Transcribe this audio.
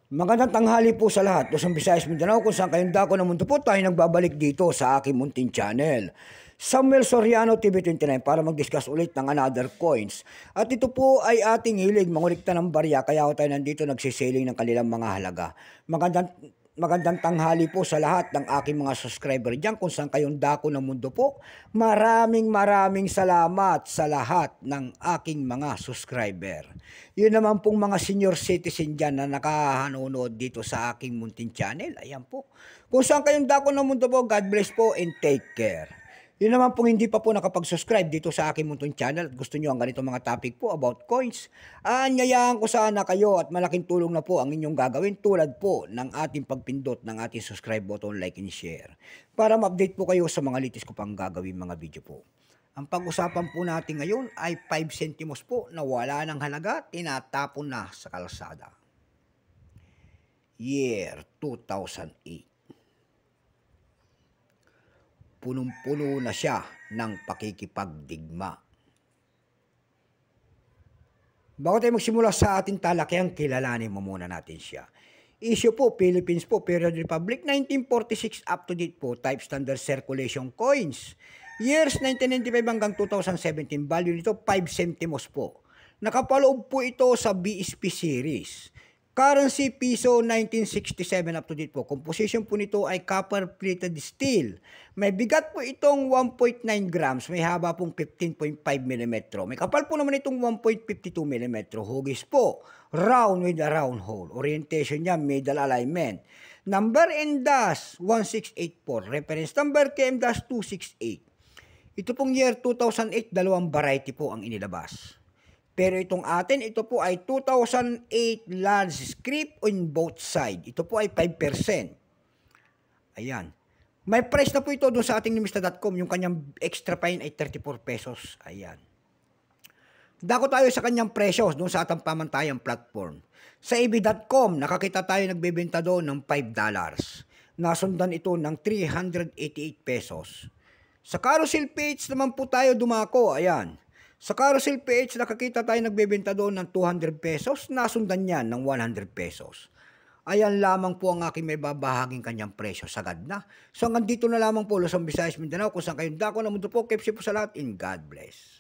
Magandang tanghali po sa lahat. Luzon, Visayas, Mindanao, kung saan kayong dako ng mundo po, tayo nagbabalik dito sa aking munting channel. Samuel Soriano TV29 para mag-discuss ulit ng another coins. At ito po ay ating hilig mangulikta ng barya, kaya tayo nandito nagsisiling ng kanilang mga halaga. Magandang tanghali po sa lahat ng aking mga subscriber dyan kung saan kayong dako ng mundo po. Maraming salamat sa lahat ng aking mga subscriber. Yun naman pong mga senior citizen dyan na nakahanonood dito sa aking munting channel. Ayan po. Kung saan kayong dako ng mundo po, God bless po and take care. Yun naman pong hindi pa po nakapag-subscribe dito sa aking munting channel at gusto nyo ang ganitong mga topic po about coins, anyayaan ko sana kayo at malaking tulong na po ang inyong gagawin tulad po ng ating pagpindot ng ating subscribe button, like and share para ma-update po kayo sa mga litis ko pang gagawin mga video po. Ang pag-usapan po natin ngayon ay 5 centimos po na wala ng halaga, tinatapon na sa kalsada. Year 2008. Punong-puno na siya ng pakikipagdigma. Bago tayo magsimula sa ating talakayang, kilalanin mo muna natin siya. Issue po, Philippines po, Period Republic, 1946 up to date po, type standard circulation coins. Years 1995 hanggang 2017, value nito 5 centimos po. Nakapaloob po ito sa BSP series. Currency, piso 1967 up to date po. Composition po nito ay copper plated steel. May bigat po itong 1.9 grams. May haba pong 15.5 mm. May kapal po naman itong 1.52 mm. Hugis po, round with a round hole. Orientation niya, middle alignment. Number NDAS 1684. Reference number KM-268. Ito pong year 2008, dalawang variety po ang inilabas. Pero itong atin, ito po ay 2008 large script on both side. Ito po ay 5%. Ayan. May price na po ito doon sa ating nimista.com. Yung kanyang extra fine ay 34 pesos. Ayan. Dako tayo sa kanyang presyo doon sa atang pamantayang platform. Sa ebi.com, nakakita tayo nagbebenta doon ng $5. Nasundan ito ng 388 pesos. Sa carousel page naman po tayo dumako. Ayan. Sa carousel page, nakakita tayo nagbebenta doon ng 200 pesos, nasundan yan ng 100 pesos. Ayan lamang po ang aking may babahaging kanyang presyo, sagad na. So hanggang dito na lamang po, Luzon, Visayas, Mindanao, kung saan kayong dako na mundo po, keep safe po sa lahat, and God bless.